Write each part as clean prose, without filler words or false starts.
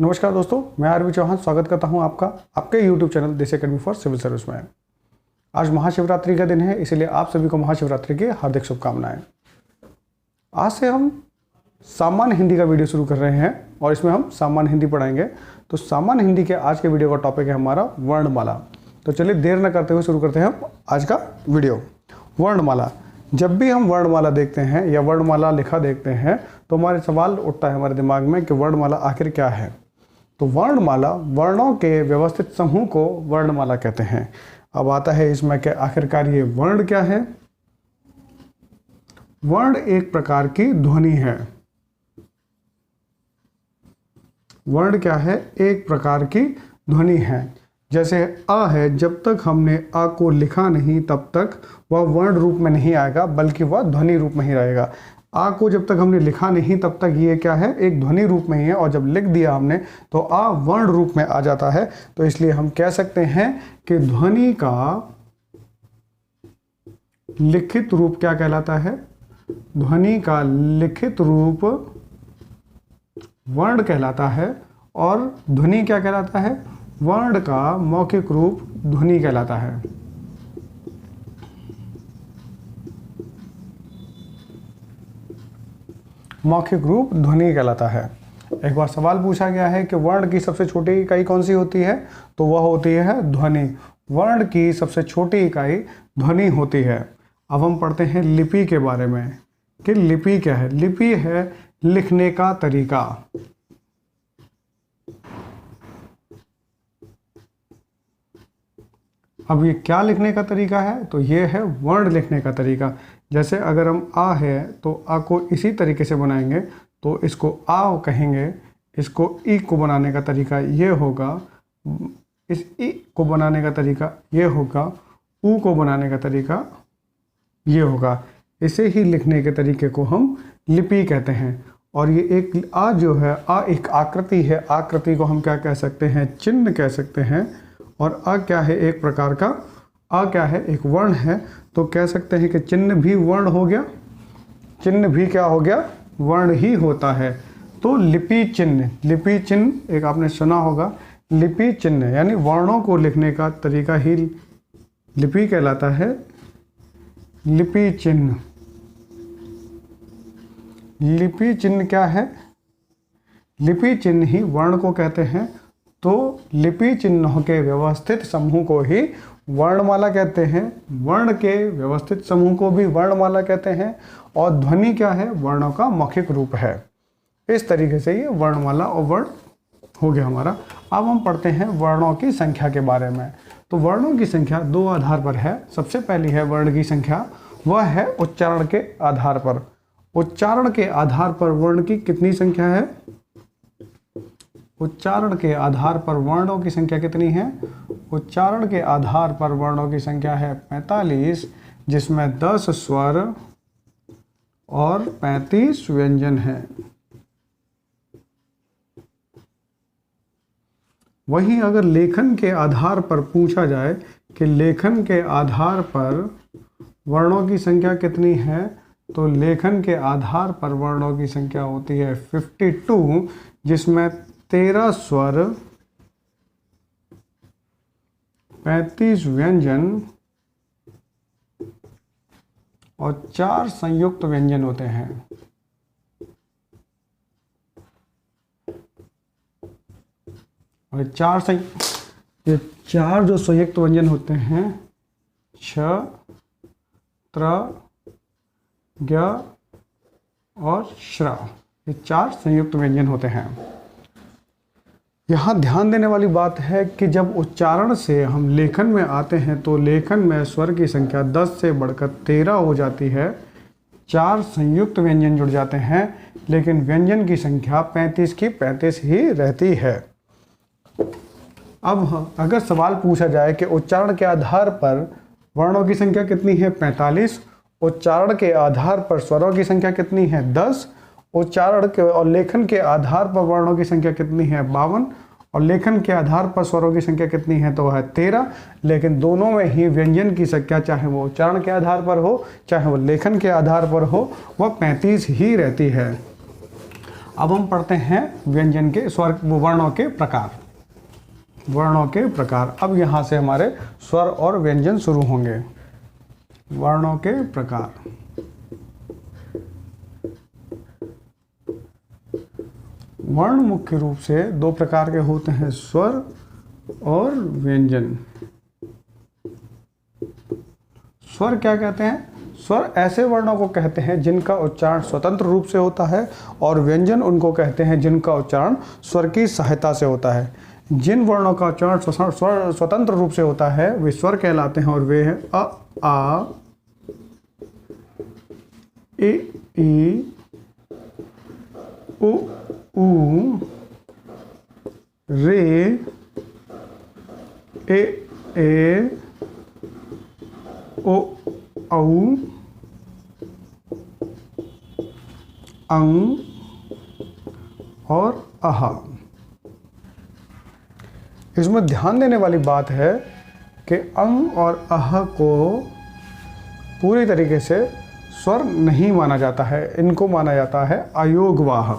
नमस्कार दोस्तों, मैं आरवी चौहान स्वागत करता हूं आपका आपके YouTube चैनल देसी एकेडमी फॉर सिविल सर्विस में। आज महाशिवरात्रि का दिन है, इसलिए आप सभी को महाशिवरात्रि की हार्दिक शुभकामनाएं। आज से हम सामान्य हिंदी का वीडियो शुरू कर रहे हैं और इसमें हम सामान्य हिंदी पढ़ाएंगे। तो सामान्य हिंदी के आज के वीडियो का टॉपिक है हमारा वर्णमाला। तो चलिए देर न करते हुए शुरू करते हैं हम आज का वीडियो। वर्णमाला। जब भी हम वर्णमाला देखते हैं या वर्णमाला लिखा देखते हैं तो हमारे सवाल उठता है हमारे दिमाग में कि वर्णमाला आखिर क्या है। तो वर्णमाला वर्णों के व्यवस्थित समूह को वर्णमाला कहते हैं। अब आता है इसमें कि आखिरकार ये वर्ण क्या है। वर्ण एक प्रकार की ध्वनि है। वर्ण क्या है? एक प्रकार की ध्वनि है। जैसे अ है, जब तक हमने अ को लिखा नहीं तब तक वह वर्ण रूप में नहीं आएगा, बल्कि वह ध्वनि रूप में ही रहेगा। आ को जब तक हमने लिखा नहीं तब तक ये क्या है? एक ध्वनि रूप में ही है, और जब लिख दिया हमने तो आ वर्ण रूप में आ जाता है। तो इसलिए हम कह सकते हैं कि ध्वनि का लिखित रूप क्या कहलाता है? ध्वनि का लिखित रूप वर्ण कहलाता है, और ध्वनि क्या कहलाता है? वर्ण का मौखिक रूप ध्वनि कहलाता है। मौखिक रूप ध्वनि कहलाता है। एक बार सवाल पूछा गया है कि वर्ण की सबसे छोटी इकाई कौन सी होती है, तो वह होती है ध्वनि। वर्ण की सबसे छोटी इकाई ध्वनि होती है। अब हम पढ़ते हैं लिपि के बारे में कि लिपि क्या है। लिपि है लिखने का तरीका। अब ये क्या लिखने का तरीका है? तो ये है वर्ण लिखने का तरीका। जैसे अगर हम आ है तो आ को इसी तरीके से बनाएंगे तो इसको आ कहेंगे। इसको ई को बनाने का तरीका ये होगा, इस ई को बनाने का तरीका ये होगा, ऊ को बनाने का तरीका ये होगा। इसे ही लिखने के तरीके को हम लिपि कहते हैं। और ये एक आ जो है, आ एक आकृति है। आकृति को हम क्या कह सकते हैं? चिन्ह कह सकते हैं। और अ क्या है? एक प्रकार का अ क्या है? एक वर्ण है। तो कह सकते हैं कि चिन्ह भी वर्ण हो गया। चिन्ह भी क्या हो गया? वर्ण ही होता है। तो लिपि चिन्ह, लिपि चिन्ह एक आपने सुना होगा। लिपि चिन्ह यानी वर्णों को लिखने का तरीका ही लिपि कहलाता है। लिपि चिन्ह। लिपि चिन्ह क्या है? लिपि चिन्ह ही वर्ण को कहते हैं। तो लिपि चिन्हों के व्यवस्थित समूह को ही वर्णमाला कहते हैं। वर्ण के व्यवस्थित समूह को भी वर्णमाला कहते हैं। और ध्वनि क्या है? वर्णों का मौखिक रूप है। इस तरीके से ये वर्णमाला और वर्ण हो गया हमारा। अब हम पढ़ते हैं वर्णों की संख्या के बारे में। तो वर्णों की संख्या दो आधार पर है। सबसे पहली है वर्ण की संख्या, वह है उच्चारण के आधार पर। उच्चारण के आधार पर वर्ण की कितनी संख्या है? उच्चारण के आधार पर वर्णों की संख्या कितनी है? उच्चारण के आधार पर वर्णों की संख्या है 45, जिसमें 10 स्वर और 35 व्यंजन हैं। वहीं अगर लेखन के आधार पर पूछा जाए कि लेखन के आधार पर वर्णों की संख्या कितनी है, तो लेखन के आधार पर वर्णों की संख्या होती है 52, जिसमें 13 स्वर, 35 व्यंजन और 4 संयुक्त व्यंजन होते हैं। और ये चार जो संयुक्त व्यंजन होते हैं, छ, त्र, ज्ञ और श्र, ये 4 संयुक्त व्यंजन होते हैं। यहाँ ध्यान देने वाली बात है कि जब उच्चारण से हम लेखन में आते हैं तो लेखन में स्वर की संख्या 10 से बढ़कर 13 हो जाती है। 4 संयुक्त व्यंजन जुड़ जाते हैं, लेकिन व्यंजन की संख्या 35 की 35 ही रहती है। अब अगर सवाल पूछा जाए कि उच्चारण के आधार पर वर्णों की संख्या कितनी है? 45। उच्चारण के आधार पर स्वरों की संख्या कितनी है? 10। उच्चारण के और लेखन के आधार पर वर्णों की संख्या कितनी है? 52। और लेखन के आधार पर स्वरों की संख्या कितनी है? तो है 13। लेकिन दोनों में ही व्यंजन की संख्या, चाहे वो उच्चारण के आधार पर हो चाहे वो लेखन के आधार पर हो, वह 35 ही रहती है। अब हम पढ़ते हैं व्यंजन के स्वर वर्णों के प्रकार। वर्णों के प्रकार, अब यहाँ से हमारे स्वर और व्यंजन शुरू होंगे। वर्णों के प्रकार। वर्ण मुख्य रूप से दो प्रकार के होते हैं, स्वर और व्यंजन। स्वर क्या कहते हैं? स्वर ऐसे वर्णों को कहते हैं जिनका उच्चारण स्वतंत्र रूप से होता है, और व्यंजन उनको कहते हैं जिनका उच्चारण स्वर की सहायता से होता है। जिन वर्णों का उच्चारण स्वतंत्र रूप से होता है वे स्वर कहलाते हैं, और वे हैं अ, आ, ए, ई, उ, ऊ, रे, ए, ओ, औ, अंग और अहा। इसमें ध्यान देने वाली बात है कि अंग और अह को पूरी तरीके से स्वर नहीं माना जाता है, इनको माना जाता है अयोगवाह।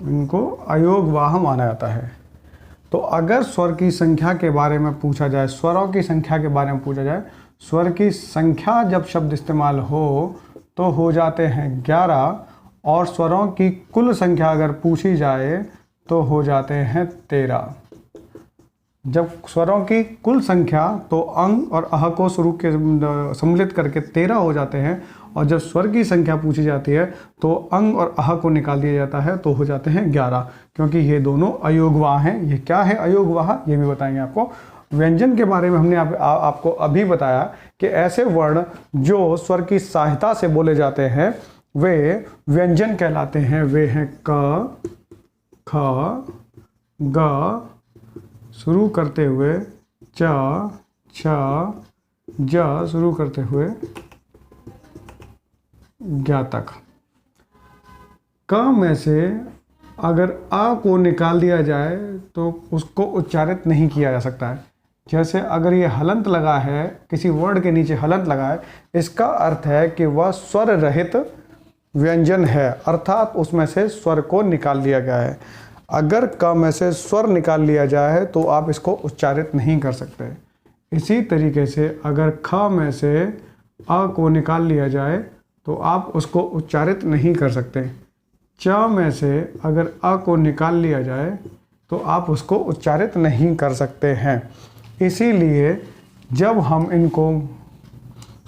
इनको अयोगवाह माना जाता है। तो अगर स्वर की संख्या के बारे में पूछा जाए, स्वरों की संख्या के बारे में पूछा जाए, स्वर की संख्या जब शब्द इस्तेमाल हो तो हो जाते हैं 11, और स्वरों की कुल संख्या अगर पूछी जाए तो हो जाते हैं 13। जब स्वरों की कुल संख्या तो अंग और अह को शुरू के सम्मिलित करके 13 हो जाते हैं, और जब स्वर की संख्या पूछी जाती है तो अंग और अह को निकाल दिया जाता है तो हो जाते हैं 11, क्योंकि ये दोनों अयोगवाह हैं। ये क्या है अयोगवाह, ये भी बताएंगे आपको। व्यंजन के बारे में हमने आपको अभी बताया कि ऐसे वर्ण जो स्वर की सहायता से बोले जाते हैं वे व्यंजन कहलाते हैं। वे हैं क, ख, ग शुरू करते हुए च, छ, ज शुरू करते हुए ज्ञ तक। क में से अगर आ को निकाल दिया जाए तो उसको उच्चारित नहीं किया जा सकता है। जैसे अगर ये हलंत लगा है, किसी वर्ड के नीचे हलंत लगा है, इसका अर्थ है कि वह स्वर रहित व्यंजन है, अर्थात उसमें से स्वर को निकाल दिया गया है। अगर क में से स्वर निकाल लिया जाए तो आप इसको उच्चारित नहीं कर सकते। इसी तरीके से अगर ख में से अ को निकाल लिया जाए तो आप उसको उच्चारित नहीं कर सकते। च में से अगर अ को निकाल लिया जाए तो आप उसको उच्चारित नहीं कर सकते हैं। इसीलिए जब हम इनको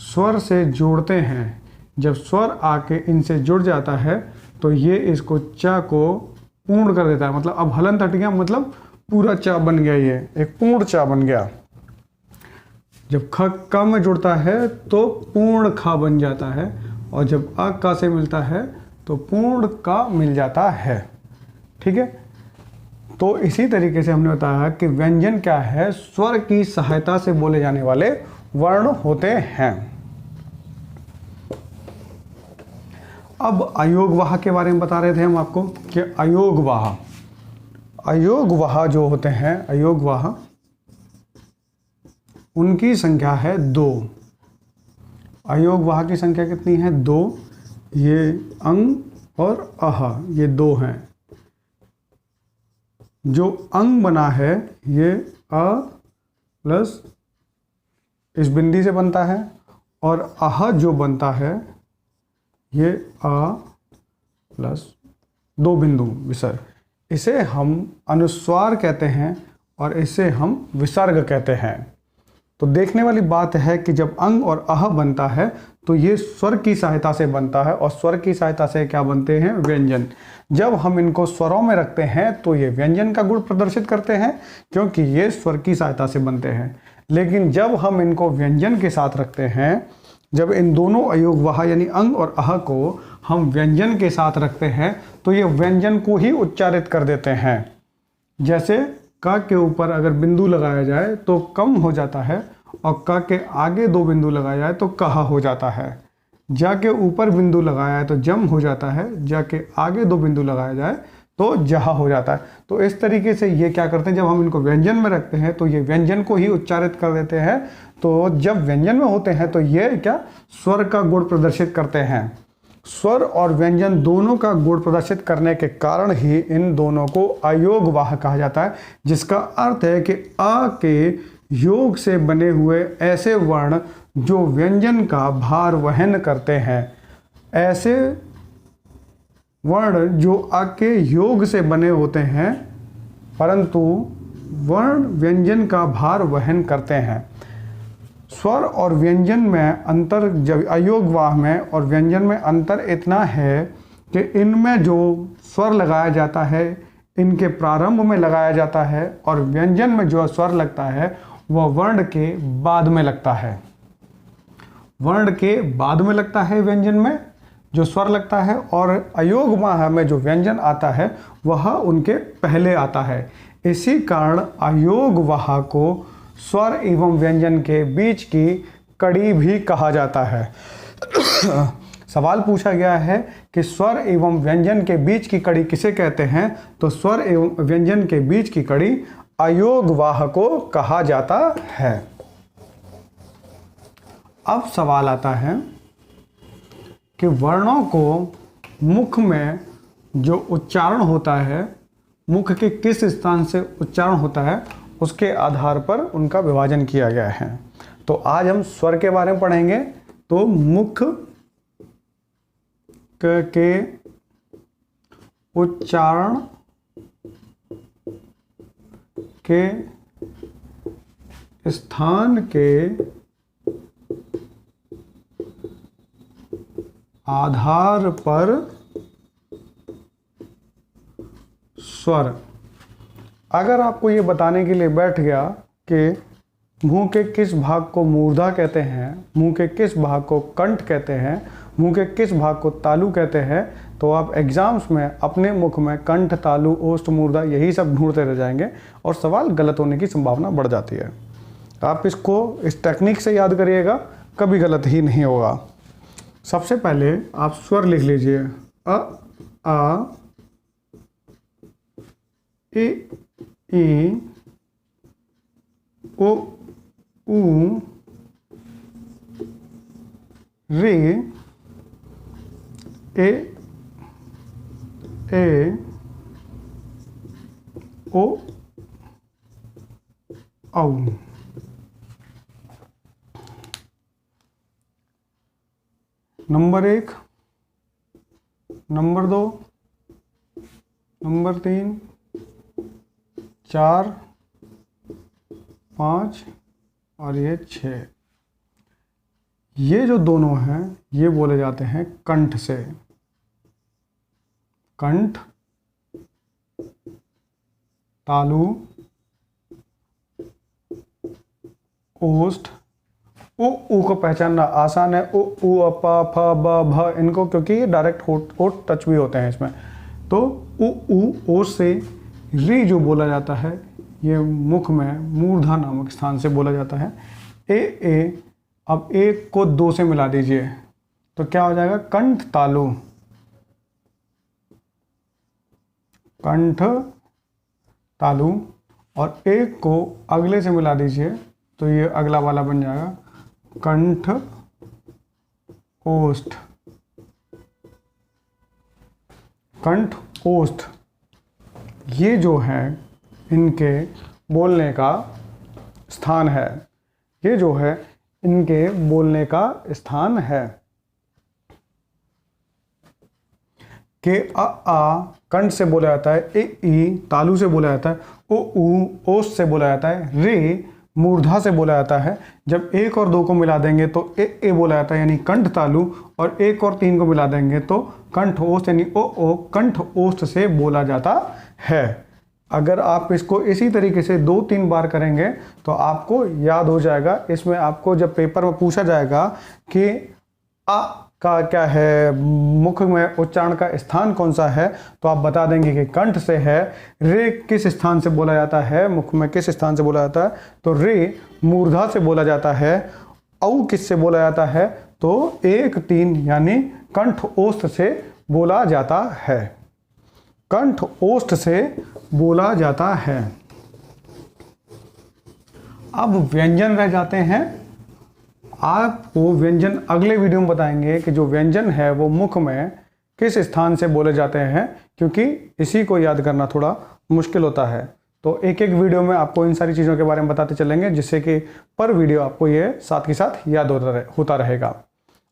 स्वर से जोड़ते हैं, जब स्वर आके इनसे जुड़ जाता है तो ये इसको च को पूर्ण कर देता है। मतलब अब हलंत हट गया, मतलब पूरा च बन गया, ये एक पूर्ण च बन गया। जब ख क में जुड़ता है तो पूर्ण ख बन जाता है, और जब अ क से मिलता है तो पूर्ण क मिल जाता है। ठीक है, तो इसी तरीके से हमने बताया कि व्यंजन क्या है, स्वर की सहायता से बोले जाने वाले वर्ण होते हैं। अब अयोगवाह के बारे में बता रहे थे हम आपको कि अयोगवाह जो होते हैं, अयोगवाह उनकी संख्या है 2। अयोगवाह की संख्या कितनी है? 2। ये अंग और अह ये 2 हैं। जो अंग बना है ये अ प्लस इस बिंदी से बनता है, और अह जो बनता है ये अ प्लस 2 बिंदु विसर्ग। इसे हम अनुस्वार कहते हैं और इसे हम विसर्ग कहते हैं। तो देखने वाली बात है कि जब अंग और अह बनता है तो ये स्वर की सहायता से बनता है, और स्वर की सहायता से क्या बनते हैं? व्यंजन। जब हम इनको स्वरों में रखते हैं तो ये व्यंजन का गुण प्रदर्शित करते हैं, क्योंकि ये स्वर की सहायता से बनते हैं। लेकिन जब हम इनको व्यंजन के साथ रखते हैं, जब इन दोनों अयोगवाह यानी अंग और अह को हम व्यंजन के साथ रखते हैं तो ये व्यंजन को ही उच्चारित कर देते हैं। जैसे क के ऊपर अगर बिंदु लगाया जाए तो कम हो जाता है, और क के आगे 2 बिंदु लगाया जाए तो कह हो जाता है। जा के ऊपर बिंदु लगाया है तो जम हो जाता है, जा के आगे 2 बिंदु लगाया जाए तो जहा हो जाता है। तो इस तरीके से ये क्या करते हैं, जब हम इनको व्यंजन में रखते हैं तो ये व्यंजन को ही उच्चारित कर देते हैं। तो जब व्यंजन में होते हैं तो ये क्या स्वर का गुण प्रदर्शित करते हैं। स्वर और व्यंजन दोनों का गुण प्रदर्शित करने के कारण ही इन दोनों को अयोगवाह कहा जाता है, जिसका अर्थ है कि अ के योग से बने हुए ऐसे वर्ण जो व्यंजन का भार वहन करते हैं, ऐसे वर्ण जो अ के योग से बने होते हैं परंतु वर्ण व्यंजन का भार वहन करते हैं। स्वर और व्यंजन में अंतर, जब अयोगवाह में और व्यंजन में अंतर इतना है कि इनमें जो स्वर लगाया जाता है इनके प्रारंभ में लगाया जाता है और व्यंजन में जो स्वर लगता है वह वर्ण के बाद में लगता है। वर्ण के बाद में लगता है व्यंजन में जो स्वर लगता है, और अयोगवाह में जो व्यंजन आता है वह उनके पहले आता है। इसी कारण अयोगवाह को स्वर एवं व्यंजन के बीच की कड़ी भी कहा जाता है। सवाल पूछा गया है कि स्वर एवं व्यंजन के बीच की कड़ी किसे कहते हैं, तो स्वर एवं व्यंजन के बीच की कड़ी अयोगवाह को कहा जाता है। अब सवाल आता है कि वर्णों को मुख में जो उच्चारण होता है, मुख के किस स्थान से उच्चारण होता है उसके आधार पर उनका विभाजन किया गया है। तो आज हम स्वर के बारे में पढ़ेंगे। तो मुख के उच्चारण के स्थान के आधार पर स्वर। अगर आपको ये बताने के लिए बैठ गया कि मुंह के किस भाग को मूर्धा कहते हैं, मुंह के किस भाग को कंठ कहते हैं, मुंह के किस भाग को तालु कहते हैं, तो आप एग्जाम्स में अपने मुख में कंठ, तालु, ओष्ठ, मूर्धा यही सब ढूंढते रह जाएंगे और सवाल गलत होने की संभावना बढ़ जाती है। आप इसको इस टेक्निक से याद करिएगा, कभी गलत ही नहीं होगा। सबसे पहले आप स्वर लिख लीजिए। अ, आ, ए, ई, ओ, ऊ, रे, ए, ओ, औ। नंबर 1, नंबर 2, नंबर 3, 4, 5 और ये 6। ये जो दोनों हैं ये बोले जाते हैं कंठ से। कंठ, तालु, ओष्ठ। ओ ऊ को पहचानना आसान है। ओ ऊ अ प फ ब भ, इनको क्योंकि ये डायरेक्ट होठ टच भी होते हैं इसमें। तो उ ऊ ओष्ठ से री जो बोला जाता है ये मुख में मूर्धा नामक स्थान से बोला जाता है। ए, अब एक को 2 से मिला दीजिए तो क्या हो जाएगा, कंठ तालु। कंठ तालु, और एक को अगले से मिला दीजिए तो ये अगला वाला बन जाएगा कंठ ओष्ठ। कंठ ओष्ठ ये जो है इनके बोलने का स्थान है। ये जो है इनके बोलने का स्थान है। के आ कंठ से बोला जाता है। ए ई तालु से बोला जाता है। ओ ऊ ओष्ठ से बोला जाता है। रे मूर्धा से बोला जाता है। जब 1 और 2 को मिला देंगे तो ए बोला जाता है यानी कंठ तालु, और 1 और 3 को मिला देंगे तो कंठ ओष्ठ यानी ओ कंठ ओष्ठ से बोला जाता है। अगर आप इसको इसी तरीके से 2-3 बार करेंगे तो आपको याद हो जाएगा। इसमें आपको जब पेपर में पूछा जाएगा कि आ का क्या है, मुख में उच्चारण का स्थान कौन सा है, तो आप बता देंगे कि कंठ से है। रे किस स्थान से बोला जाता है, मुख में किस स्थान से बोला जाता है, तो रे मूर्धा से बोला जाता है। औ किस से बोला जाता है, तो 1-3 यानी कंठ ओष्ठ से बोला जाता है। कंठ ओष्ठ से बोला जाता है। अब व्यंजन रह जाते हैं आपको व्यंजन अगले वीडियो में बताएंगे कि जो व्यंजन है वो मुख में किस स्थान से बोले जाते हैं, क्योंकि इसी को याद करना थोड़ा मुश्किल होता है। तो एक एक वीडियो में आपको इन सारी चीज़ों के बारे में बताते चलेंगे, जिससे कि पर वीडियो आपको ये साथ के साथ याद होता रहेगा।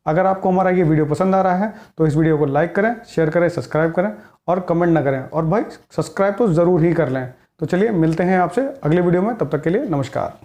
अगर आपको हमारा ये वीडियो पसंद आ रहा है तो इस वीडियो को लाइक करें, शेयर करें, सब्सक्राइब करें और कमेंट ना करें। और भाई सब्सक्राइब तो ज़रूर ही कर लें। तो चलिए मिलते हैं आपसे अगले वीडियो में, तब तक के लिए नमस्कार।